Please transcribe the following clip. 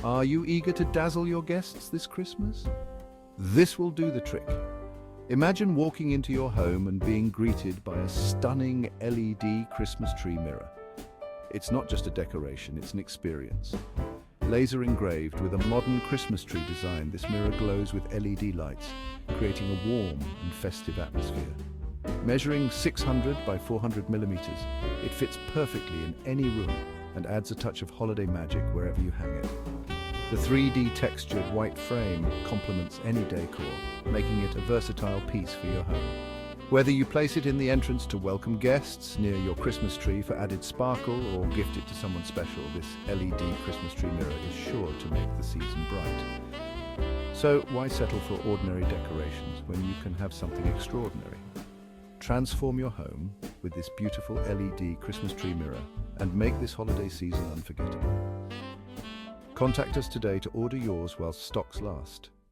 Are you eager to dazzle your guests this Christmas? This will do the trick. Imagine walking into your home and being greeted by a stunning LED Christmas tree mirror. It's not just a decoration, it's an experience. Laser engraved with a modern Christmas tree design, this mirror glows with LED lights, creating a warm and festive atmosphere. Measuring 600 by 400 millimeters, it fits perfectly in any room and adds a touch of holiday magic wherever you hang it. The 3D textured white frame complements any decor, making it a versatile piece for your home. Whether you place it in the entrance to welcome guests, near your Christmas tree for added sparkle, or gift it to someone special, this LED Christmas tree mirror is sure to make the season bright. So why settle for ordinary decorations when you can have something extraordinary? Transform your home with this beautiful LED Christmas tree mirror and make this holiday season unforgettable. Contact us today to order yours while stocks last.